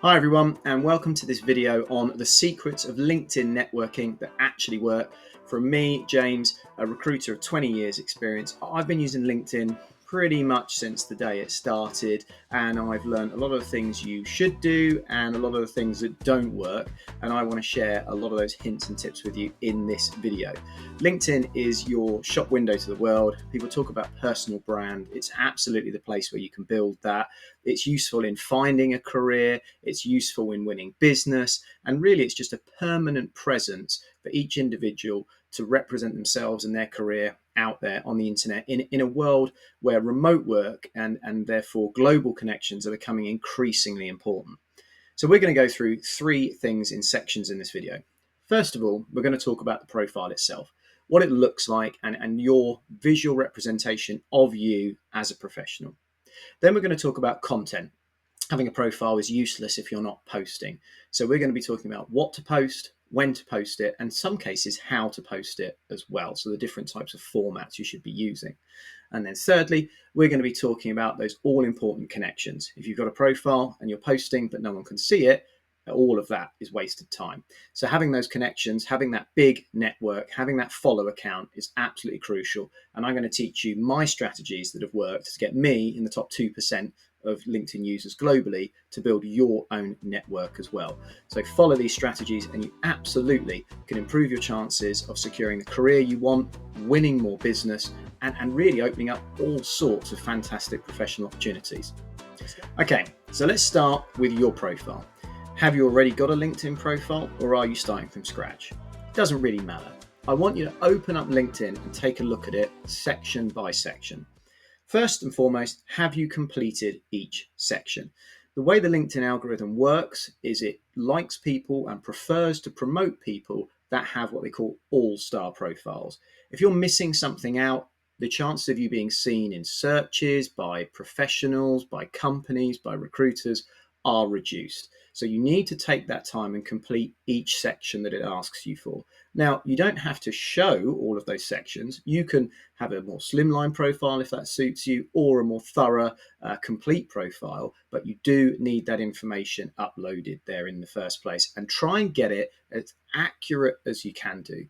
Hi everyone, and welcome to this video on the secrets of LinkedIn networking that actually work. From me, James, a recruiter of 20 years experience. I've been using LinkedIn pretty much since the day it started, and I've learned a lot of the things you should do and a lot of the things that don't work, and I want to share a lot of those hints and tips with you in this video. LinkedIn is your shop window to the world. People talk about personal brand. It's absolutely the place where you can build that. It's useful in finding a career, it's useful in winning business, and really it's just a permanent presence for each individual to represent themselves and their career out there on the internet in a world where remote work and therefore global connections are becoming increasingly important. So we're going to go through three things in sections in this video. First of all, we're going to talk about the profile itself, what it looks like, and your visual representation of you as a professional. Then we're going to talk about content. Having a profile is useless if you're not posting. So we're going to be talking about what to post, when to post it, and in some cases how to post it as well. So the different types of formats you should be using. And then thirdly, we're going to be talking about those all important connections. If you've got a profile and you're posting but no one can see it, all of that is wasted time. So having those connections, having that big network, having that follow account is absolutely crucial. And I'm going to teach you my strategies that have worked to get me in the top 2% of LinkedIn users globally to build your own network as well. So follow these strategies and you absolutely can improve your chances of securing the career you want, winning more business, and really opening up all sorts of fantastic professional opportunities. Okay, so let's start with your profile. Have you already got a LinkedIn profile or are you starting from scratch? It doesn't really matter. I want you to open up LinkedIn and take a look at it section by section. First and foremost, have you completed each section? The way the LinkedIn algorithm works is it likes people and prefers to promote people that have what they call all-star profiles. If you're missing something out, the chances of you being seen in searches by professionals, by companies, by recruiters are reduced. So you need to take that time and complete each section that it asks you for. Now, you don't have to show all of those sections. You can have a more slimline profile if that suits you, or a more thorough, complete profile, but you do need that information uploaded there in the first place, and try and get it as accurate as you can do.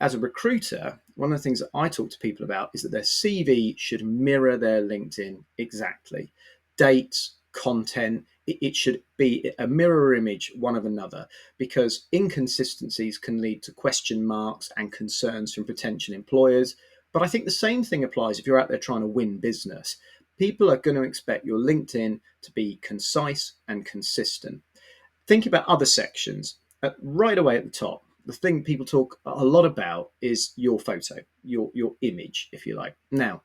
As a recruiter, one of the things that I talk to people about is that their CV should mirror their LinkedIn exactly. Dates, content, it should be a mirror image one of another, because inconsistencies can lead to question marks and concerns from potential employers. But I think the same thing applies if you're out there trying to win business. People are going to expect your LinkedIn to be concise and consistent. Think about other sections. Right away at the top, the thing people talk a lot about is your photo, your image, if you like. Now,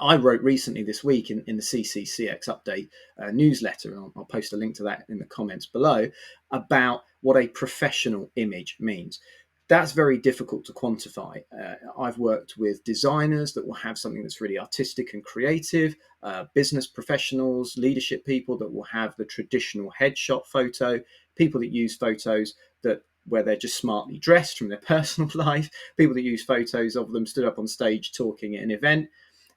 I wrote recently this week in the CCCX update newsletter, and I'll post a link to that in the comments below, about what a professional image means. That's very difficult to quantify. I've worked with designers that will have something that's really artistic and creative, business professionals, leadership people that will have the traditional headshot photo, people that use photos that where they're just smartly dressed from their personal life, people that use photos of them stood up on stage talking at an event.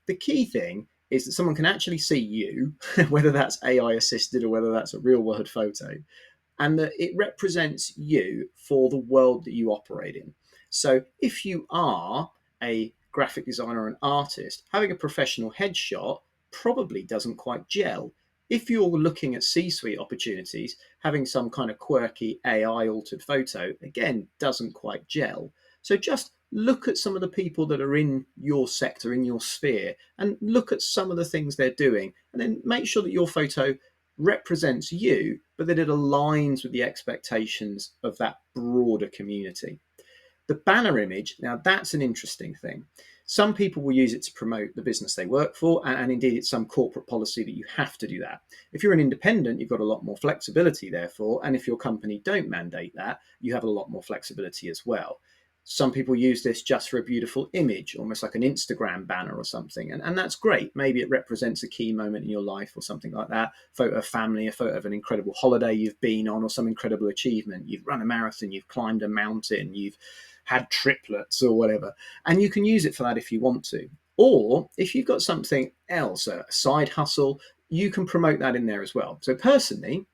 The key thing is that someone can actually see you, whether that's AI assisted or whether that's a real world photo, and that it represents you for the world that you operate in. So if you are a graphic designer or an artist, having a professional headshot probably doesn't quite gel. If you're looking at C-suite opportunities, having some kind of quirky AI altered photo, again, doesn't quite gel. So just look at some of the people that are in your sector, in your sphere, and look at some of the things they're doing, and then make sure that your photo represents you, but that it aligns with the expectations of that broader community. The banner image, now that's an interesting thing. Some people will use it to promote the business they work for, and indeed it's some corporate policy that you have to do that. If you're an independent, you've got a lot more flexibility, therefore, and if your company don't mandate that, you have a lot more flexibility as well. Some people use this just for a beautiful image, almost like an Instagram banner or something, and that's great. Maybe it represents a key moment in your life or something like that. Photo of family, a photo of an incredible holiday you've been on, or some incredible achievement. You've run a marathon, you've climbed a mountain, you've had triplets or whatever, and you can use it for that if you want to. Or if you've got something else, a side hustle, you can promote that in there as well. So personally,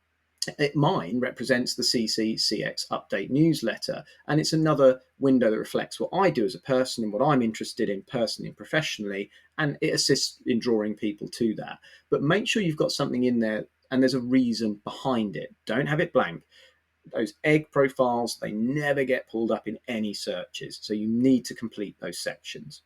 Mine represents the CCCX Update newsletter, and it's another window that reflects what I do as a person and what I'm interested in personally and professionally, and it assists in drawing people to that. But make sure you've got something in there and there's a reason behind it. Don't have it blank. Those egg profiles, they never get pulled up in any searches, so you need to complete those sections.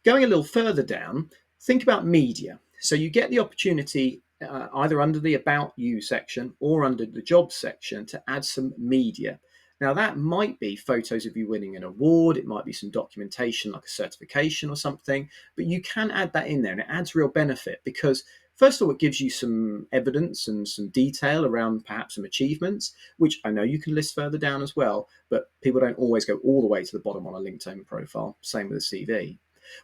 Going a little further down, think about media. So you get the opportunity either under the About You section or under the Jobs section to add some media. Now, that might be photos of you winning an award, it might be some documentation like a certification or something, but you can add that in there and it adds real benefit because, first of all, it gives you some evidence and some detail around perhaps some achievements, which I know you can list further down as well, but people don't always go all the way to the bottom on a LinkedIn profile, same with a CV.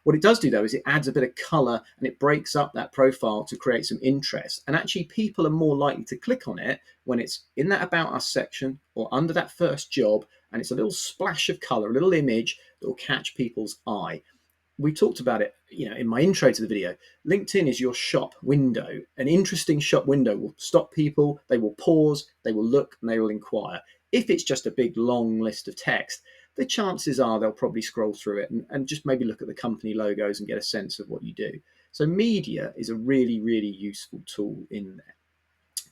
What it does do though is it adds a bit of color and it breaks up that profile to create some interest. And actually, people are more likely to click on it when it's in that About Us section or under that first job, and it's a little splash of color, a little image that will catch people's eye. We talked about it, in my intro to the video. LinkedIn is your shop window. An interesting shop window will stop people, they will pause, they will look, and they will inquire. If it's just a big long list of text, the chances are they'll probably scroll through it and just maybe look at the company logos and get a sense of what you do. So media is a really, really useful tool in there.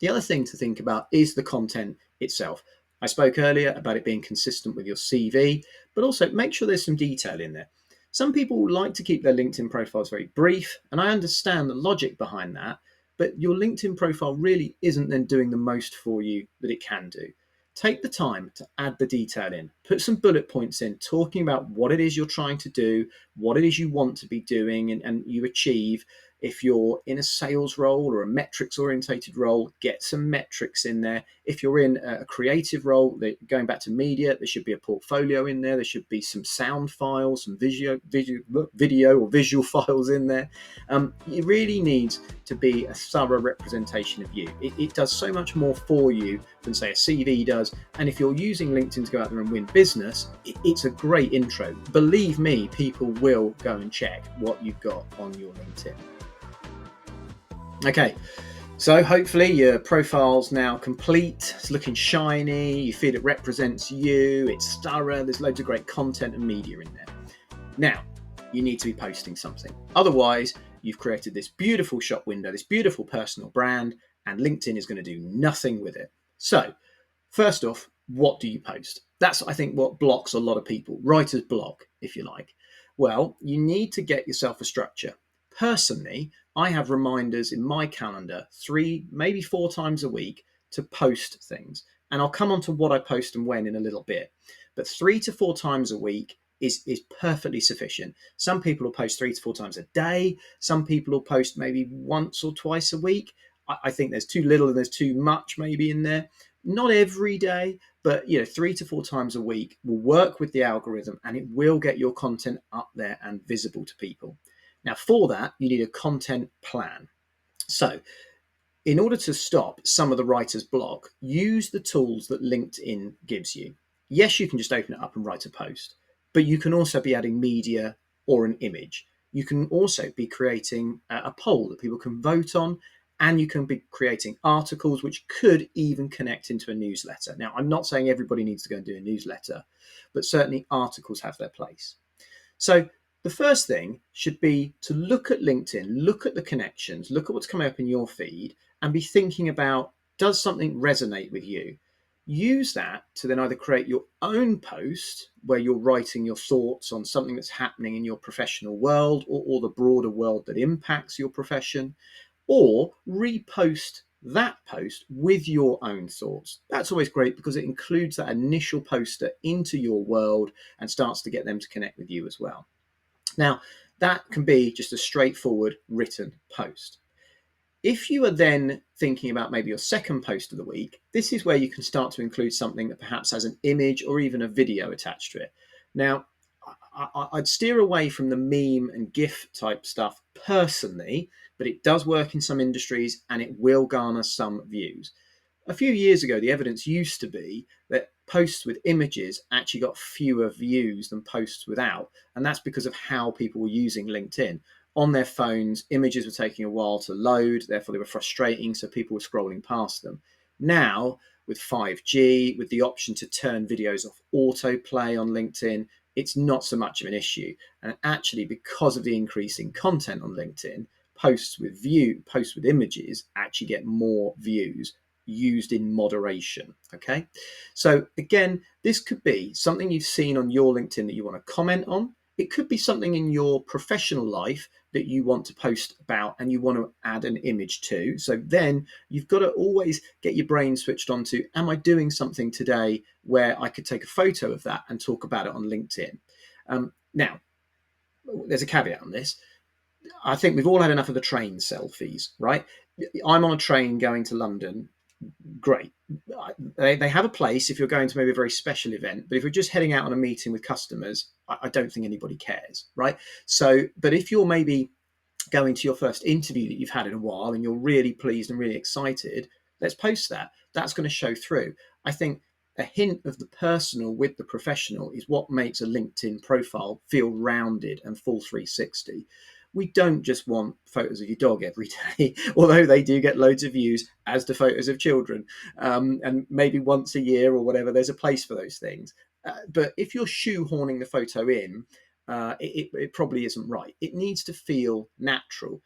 The other thing to think about is the content itself. I spoke earlier about it being consistent with your CV, but also make sure there's some detail in there. Some people like to keep their LinkedIn profiles very brief, and I understand the logic behind that, but your LinkedIn profile really isn't then doing the most for you that it can do. Take the time to add the detail in, put some bullet points in, talking about what it is you're trying to do, what it is you want to be doing and you achieve. If you're in a sales role or a metrics orientated role, get some metrics in there. If you're in a creative role, going back to media, there should be a portfolio in there. There should be some sound files, some video or visual files in there. It really needs to be a thorough representation of you. It does so much more for you than, say, a CV does. And if you're using LinkedIn to go out there and win business, it's a great intro. Believe me, people will go and check what you've got on your LinkedIn. Okay, so hopefully your profile's now complete. It's looking shiny. You feel it represents you. It's thorough. There's loads of great content and media in there. Now, you need to be posting something. Otherwise, you've created this beautiful shop window, this beautiful personal brand, and LinkedIn is going to do nothing with it. So, first off, what do you post? That's, I think, what blocks a lot of people. Writer's block, if you like. Well, you need to get yourself a structure. Personally, I have reminders in my calendar 3, maybe 4 times a week to post things. And I'll come on to what I post and when in a little bit. But 3 to 4 times a week is perfectly sufficient. Some people will post 3 to 4 times a day. Some people will post maybe once or twice a week. I think there's too little and there's too much maybe in there. Not every day, but 3 to 4 times a week will work with the algorithm and it will get your content up there and visible to people. Now, for that, you need a content plan. So, in order to stop some of the writer's block, use the tools that LinkedIn gives you. Yes, you can just open it up and write a post, but you can also be adding media or an image. You can also be creating a poll that people can vote on, and you can be creating articles which could even connect into a newsletter. Now, I'm not saying everybody needs to go and do a newsletter, but certainly articles have their place. So the first thing should be to look at LinkedIn, look at the connections, look at what's coming up in your feed, and be thinking about, does something resonate with you? Use that to then either create your own post where you're writing your thoughts on something that's happening in your professional world or the broader world that impacts your profession, or repost that post with your own thoughts. That's always great because it includes that initial poster into your world and starts to get them to connect with you as well. Now, that can be just a straightforward written post. If you are then thinking about maybe your second post of the week, this is where you can start to include something that perhaps has an image or even a video attached to it. Now, I'd steer away from the meme and GIF type stuff personally, but it does work in some industries and it will garner some views. A few years ago, the evidence used to be that posts with images actually got fewer views than posts without. And that's because of how people were using LinkedIn. On their phones, images were taking a while to load, therefore they were frustrating, so people were scrolling past them. Now, with 5G, with the option to turn videos off autoplay on LinkedIn, it's not so much of an issue. And actually, because of the increase in content on LinkedIn, posts with images actually get more views used in moderation. Okay. So again, this could be something you've seen on your LinkedIn that you want to comment on. It could be something in your professional life that you want to post about and you want to add an image to. So then you've got to always get your brain switched on to, am I doing something today where I could take a photo of that and talk about it on LinkedIn? Now, there's a caveat on this. I think we've all had enough of the train selfies, right? I'm on a train going to London. Great. They have a place if you're going to maybe a very special event, but if you're just heading out on a meeting with customers, I don't think anybody cares, right? So, but if you're maybe going to your first interview that you've had in a while and you're really pleased and really excited, let's post that. That's going to show through. I think a hint of the personal with the professional is what makes a LinkedIn profile feel rounded and full 360. We don't just want photos of your dog every day, although they do get loads of views, as do photos of children. And maybe once a year or whatever, there's a place for those things. But if you're shoehorning the photo in, it probably isn't right. It needs to feel natural.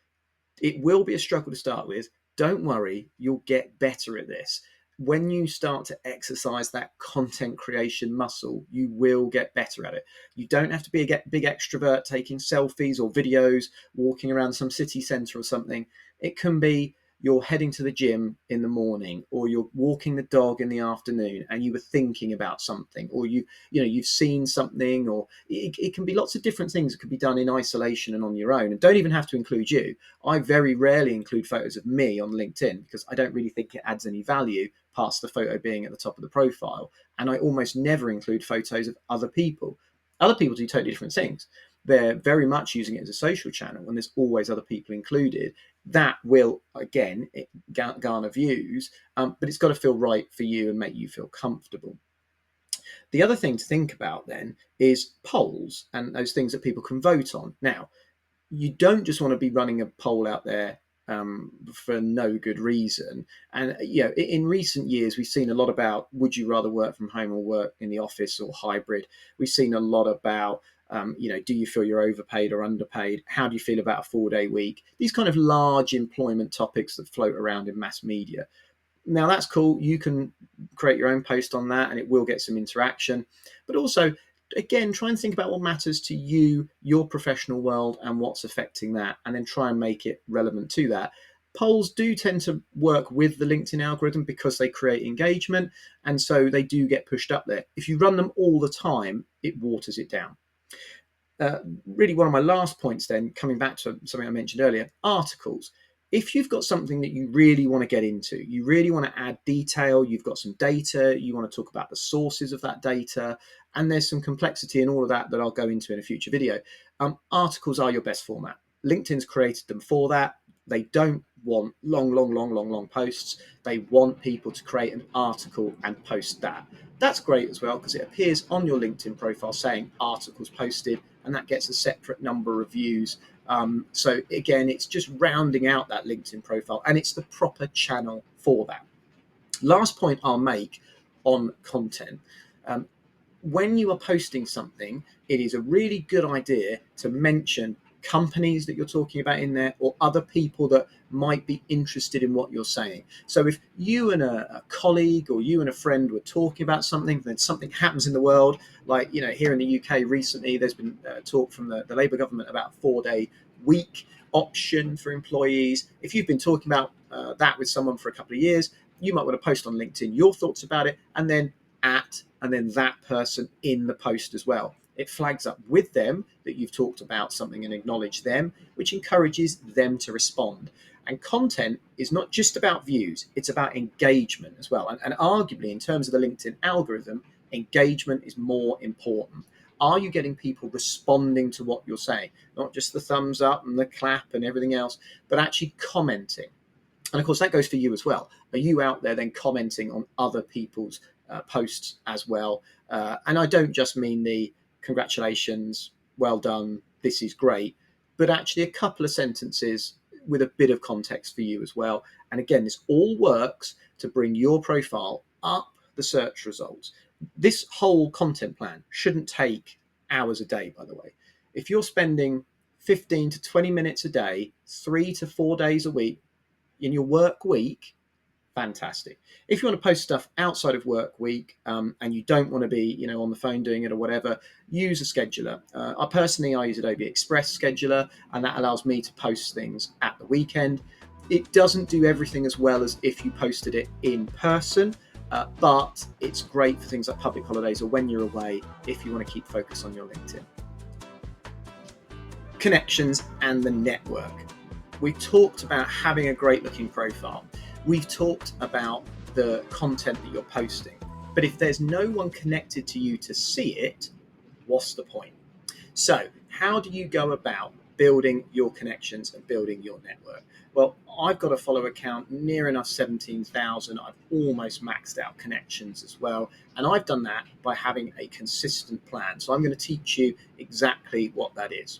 It will be a struggle to start with. Don't worry, you'll get better at this. When you start to exercise that content creation muscle, you will get better at it. You don't have to be a big extrovert taking selfies or videos, walking around some city centre or something. It can be you're heading to the gym in the morning, or you're walking the dog in the afternoon and you were thinking about something, or you've seen something, or it can be lots of different things that could be done in isolation and on your own, and don't even have to include you. I very rarely include photos of me on LinkedIn because I don't really think it adds any value past the photo being at the top of the profile. And I almost never include photos of other people. Other people do totally different things. They're very much using it as a social channel, and there's always other people included. That will, again, garner views, but it's got to feel right for you and make you feel comfortable. The other thing to think about then is polls and those things that people can vote on. Now, you don't just want to be running a poll out there for no good reason. And in recent years, we've seen a lot about, would you rather work from home or work in the office or hybrid? We've seen a lot about do you feel you're overpaid or underpaid? How do you feel about a 4-day week? These kind of large employment topics that float around in mass media. Now, that's cool. You can create your own post on that and it will get some interaction. But also, again, try and think about what matters to you, your professional world, and what's affecting that, and then try and make it relevant to that. Polls do tend to work with the LinkedIn algorithm because they create engagement, and so they do get pushed up there. If you run them all the time, it waters it down. Really, one of my last points then, coming back to something I mentioned earlier, articles. If you've got something that you really want to get into, you really want to add detail, you've got some data, you want to talk about the sources of that data, and there's some complexity in all of that I'll go into in a future video. Articles are your best format. LinkedIn's created them for that. They don't want long posts. They want people to create an article and post that. That's great as well because it appears on your LinkedIn profile saying articles posted, and that gets a separate number of views. So again, it's just rounding out that LinkedIn profile, and it's the proper channel for that. Last point I'll make on content. When you are posting something, it is a really good idea to mention companies that you're talking about in there, or other people that might be interested in what you're saying. So if you and a colleague or you and a friend were talking about something, then something happens in the world, like here in the UK recently, there's been talk from the Labour government about a 4-day week option for employees. If you've been talking about that with someone for a couple of years, you might want to post on LinkedIn your thoughts about it, and then that person in the post as well. It flags up with them that you've talked about something and acknowledge them, which encourages them to respond. And content is not just about views, it's about engagement as well. And arguably, in terms of the LinkedIn algorithm, engagement is more important. Are you getting people responding to what you're saying? Not just the thumbs up and the clap and everything else, but actually commenting. And of course, that goes for you as well. Are you out there then commenting on other people's posts as well? And I don't just mean the congratulations, well done, this is great, but actually a couple of sentences with a bit of context for you as well. And again, this all works to bring your profile up the search results. This whole content plan shouldn't take hours a day, by the way. If you're spending 15 to 20 minutes a day, 3 to 4 days a week in your work week, fantastic. If you want to post stuff outside of work week, and you don't want to be, on the phone doing it or whatever, use a scheduler. I use Adobe Express Scheduler, and that allows me to post things at the weekend. It doesn't do everything as well as if you posted it in person, but it's great for things like public holidays or when you're away, if you want to keep focus on your LinkedIn. Connections and the network. We talked about having a great looking profile. We've talked about the content that you're posting. But if there's no one connected to you to see it, what's the point? So how do you go about building your connections and building your network? Well, I've got a follower count near enough 17,000. I've almost maxed out connections as well. And I've done that by having a consistent plan. So I'm going to teach you exactly what that is.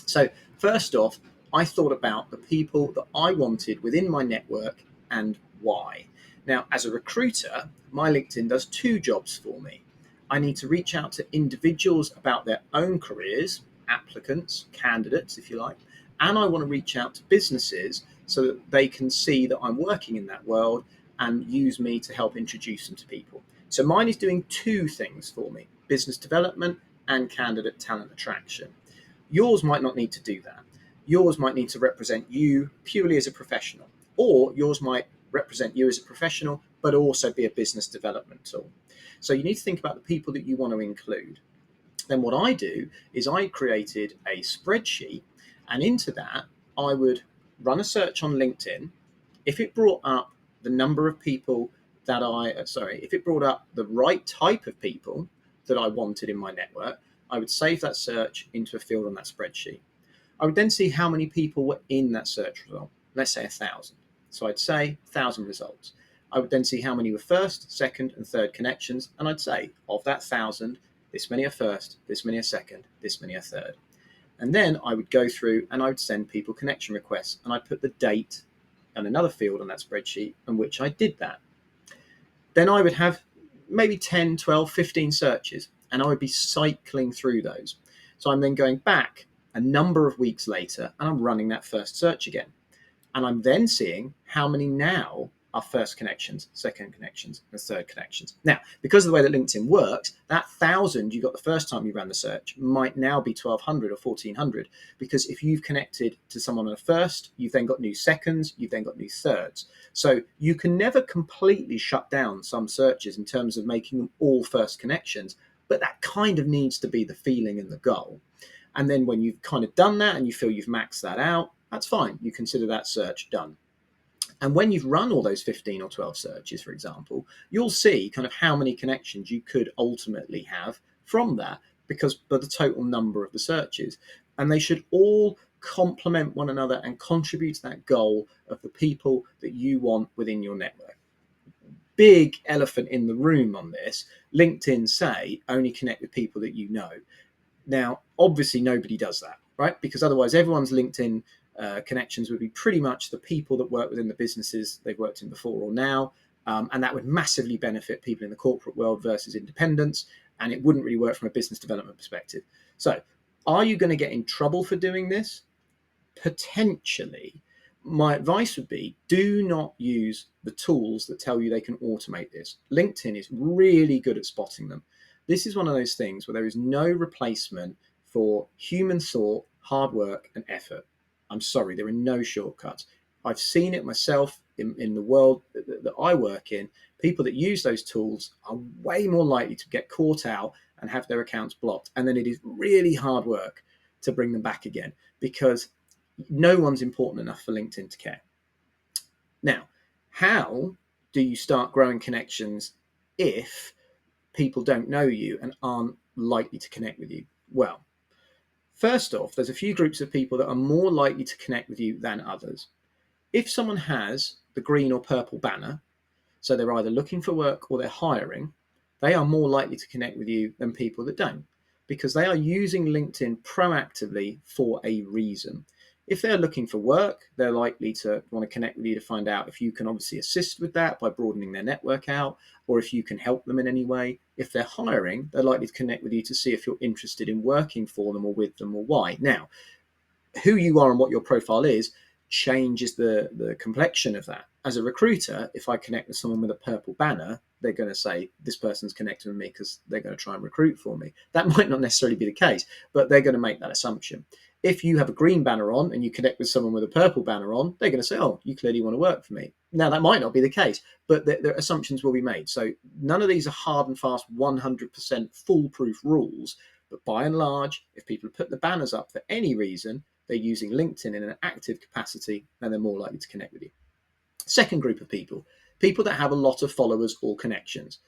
So first off, I thought about the people that I wanted within my network and why. Now, as a recruiter, my LinkedIn does two jobs for me. I need to reach out to individuals about their own careers, applicants, candidates, if you like, and I want to reach out to businesses so that they can see that I'm working in that world and use me to help introduce them to people. So mine is doing two things for me: business development and candidate talent attraction. Yours might not need to do that. Yours might need to represent you purely as a professional, or yours might represent you as a professional, but also be a business development tool. So you need to think about the people that you want to include. Then what I do is I created a spreadsheet, and into that, I would run a search on LinkedIn. If it brought up the number of people if it brought up the right type of people that I wanted in my network, I would save that search into a field on that spreadsheet. I would then see how many people were in that search result. Let's say 1,000. So I'd say 1,000 results. I would then see how many were first, second, and third connections, and I'd say, of that 1,000, this many are first, this many are second, this many are third. And then I would go through and I would send people connection requests, and I'd put the date and another field on that spreadsheet in which I did that. Then I would have maybe 10, 12, 15 searches, and I would be cycling through those. So I'm then going back a number of weeks later, and I'm running that first search again. And I'm then seeing how many now are first connections, second connections, and third connections. Now, because of the way that LinkedIn works, that 1,000 you got the first time you ran the search might now be 1,200 or 1,400, because if you've connected to someone on a first, you've then got new seconds, you've then got new thirds. So you can never completely shut down some searches in terms of making them all first connections, but that kind of needs to be the feeling and the goal. And then when you've kind of done that and you feel you've maxed that out, that's fine. You consider that search done. And when you've run all those 15 or 12 searches, for example, you'll see kind of how many connections you could ultimately have from that, because by the total number of the searches. And they should all complement one another and contribute to that goal of the people that you want within your network. Big elephant in the room on this: LinkedIn say only connect with people that you know. Now, obviously, nobody does that, right? Because otherwise, everyone's LinkedIn connections would be pretty much the people that work within the businesses they've worked in before or now. And that would massively benefit people in the corporate world versus independents. And it wouldn't really work from a business development perspective. So are you going to get in trouble for doing this? Potentially. My advice would be, do not use the tools that tell you they can automate this. LinkedIn is really good at spotting them. This is one of those things where there is no replacement for human thought, hard work, and effort. I'm sorry, there are no shortcuts. I've seen it myself in the world that I work in. People that use those tools are way more likely to get caught out and have their accounts blocked. And then it is really hard work to bring them back again, because no one's important enough for LinkedIn to care. Now, how do you start growing connections if people don't know you and aren't likely to connect with you? Well, first off, there's a few groups of people that are more likely to connect with you than others. If someone has the green or purple banner, so they're either looking for work or they're hiring, they are more likely to connect with you than people that don't, because they are using LinkedIn proactively for a reason. If they're looking for work, they're likely to want to connect with you to find out if you can obviously assist with that by broadening their network out, or if you can help them in any way. If they're hiring, they're likely to connect with you to see if you're interested in working for them or with them, or why. Now, who you are and what your profile is changes the complexion of that. As a recruiter, if I connect with someone with a purple banner, they're going to say this person's connected with me because they're going to try and recruit for me. That might not necessarily be the case, but they're going to make that assumption. If you have a green banner on and you connect with someone with a purple banner on, they're going to say, oh, you clearly want to work for me. Now, that might not be the case, but their assumptions will be made. So none of these are hard and fast 100% foolproof rules. But by and large, if people put the banners up for any reason, they're using LinkedIn in an active capacity, and they're more likely to connect with you. Second group of people, people that have a lot of followers or connections.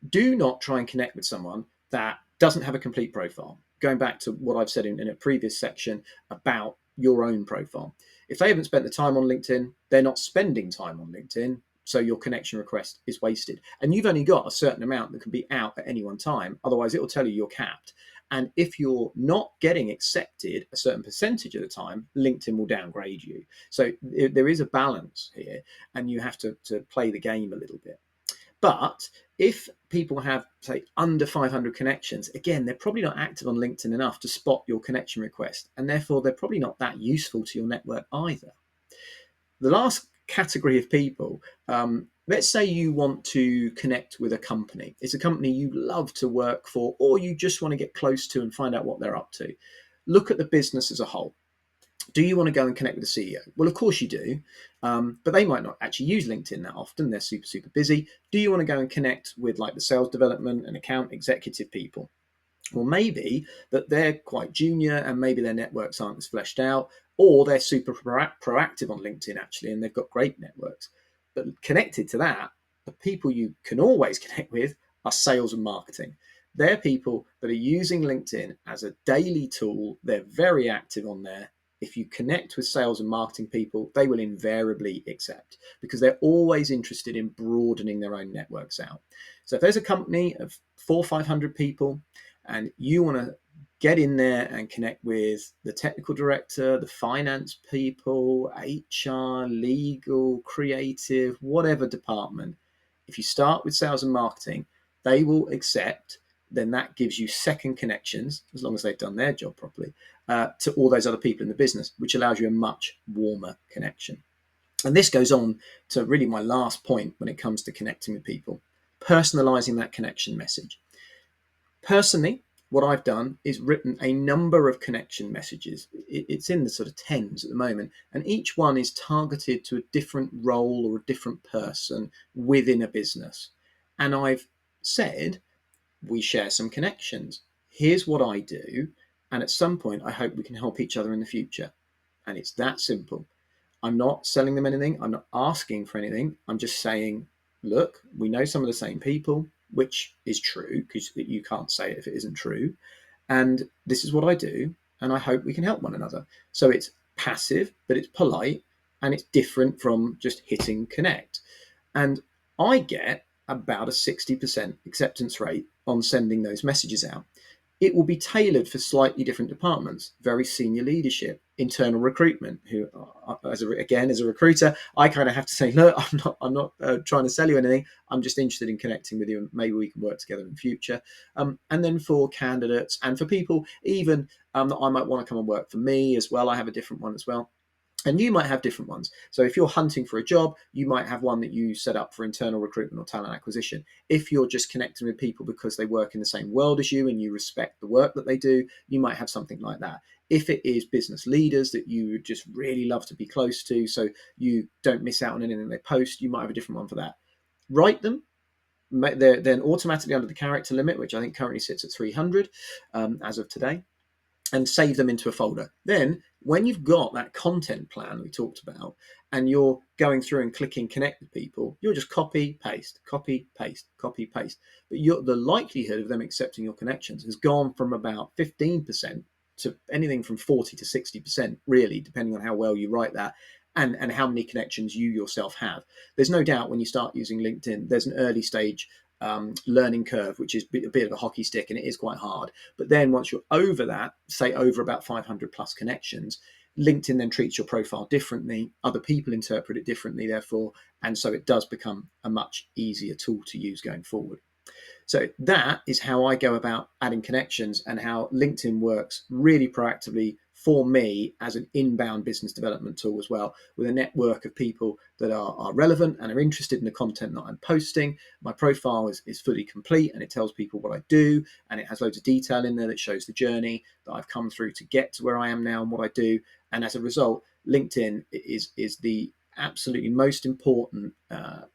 Do not try and connect with someone that doesn't have a complete profile. Going back to what I've said in a previous section about your own profile. If they haven't spent the time on LinkedIn, they're not spending time on LinkedIn, so your connection request is wasted. And you've only got a certain amount that can be out at any one time, otherwise it will tell you you're capped. And if you're not getting accepted a certain percentage of the time, LinkedIn will downgrade you. So there is a balance here, and you have to play the game a little bit. But if people have, say, under 500 connections, again, they're probably not active on LinkedIn enough to spot your connection request, and therefore they're probably not that useful to your network either. The last category of people, let's say you want to connect with a company. It's a company you love to work for, or you just want to get close to and find out what they're up to. Look at the business as a whole. Do you want to go and connect with the CEO? Well, of course you do, but they might not actually use LinkedIn that often. They're super, super busy. Do you want to go and connect with like the sales development and account executive people? Well, maybe that they're quite junior and maybe their networks aren't as fleshed out, or they're super proactive on LinkedIn actually, and they've got great networks. But connected to that, the people you can always connect with are sales and marketing. They're people that are using LinkedIn as a daily tool. They're very active on there. If you connect with sales and marketing people, they will invariably accept because they're always interested in broadening their own networks out. So if there's a company of 400 or 500 people and you want to get in there and connect with the technical director, the finance people, HR, legal, creative, whatever department, if you start with sales and marketing, they will accept. Then that gives you second connections, as long as they've done their job properly, to all those other people in the business, which allows you a much warmer connection. And this goes on to really my last point when it comes to connecting with people, personalizing that connection message. Personally, what I've done is written a number of connection messages. It's in the sort of tens at the moment, and each one is targeted to a different role or a different person within a business. And I've said, we share some connections. Here's what I do. And at some point, I hope we can help each other in the future. And it's that simple. I'm not selling them anything. I'm not asking for anything. I'm just saying, look, we know some of the same people, which is true because you can't say it if it isn't true. And this is what I do. And I hope we can help one another. So it's passive, but it's polite and it's different from just hitting connect. And I get about a 60% acceptance rate on sending those messages out. It will be tailored for slightly different departments, very senior leadership, internal recruitment, who, as a recruiter, I kind of have to say, look, I'm not trying to sell you anything. I'm just interested in connecting with you and maybe we can work together in the future. And then for candidates and for people even that I might want to come and work for me as well, I have a different one as well. And you might have different ones. So if you're hunting for a job, you might have one that you set up for internal recruitment or talent acquisition. If you're just connecting with people because they work in the same world as you and you respect the work that they do, you might have something like that. If it is business leaders that you would just really love to be close to, so you don't miss out on anything they post, you might have a different one for that. Write them. They're then automatically under the character limit, which I think currently sits at 300 as of today, and save them into a folder. Then when you've got that content plan we talked about and you're going through and clicking connect with people, you'll just copy, paste, copy, paste, copy, paste. But the likelihood of them accepting your connections has gone from about 15% to anything from 40 to 60%, really, depending on how well you write that and how many connections you yourself have. There's no doubt when you start using LinkedIn, there's an early stage learning curve, which is a bit of a hockey stick and it is quite hard. But then once you're over that, say over about 500 plus connections, LinkedIn then treats your profile differently. Other people interpret it differently, therefore, and so it does become a much easier tool to use going forward. So that is how I go about adding connections and how LinkedIn works really proactively for me as an inbound business development tool as well, with a network of people that are relevant and are interested in the content that I'm posting. My profile is fully complete and it tells people what I do, and it has loads of detail in there that shows the journey that I've come through to get to where I am now and what I do. And as a result, LinkedIn is the absolutely most important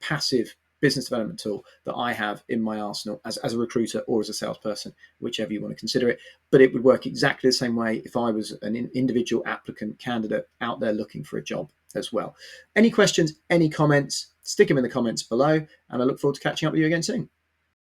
passive business development tool that I have in my arsenal as a recruiter or as a salesperson, whichever you want to consider it. But it would work exactly the same way if I was an individual applicant candidate out there looking for a job as well. Any questions, any comments, stick them in the comments below, and I look forward to catching up with you again soon.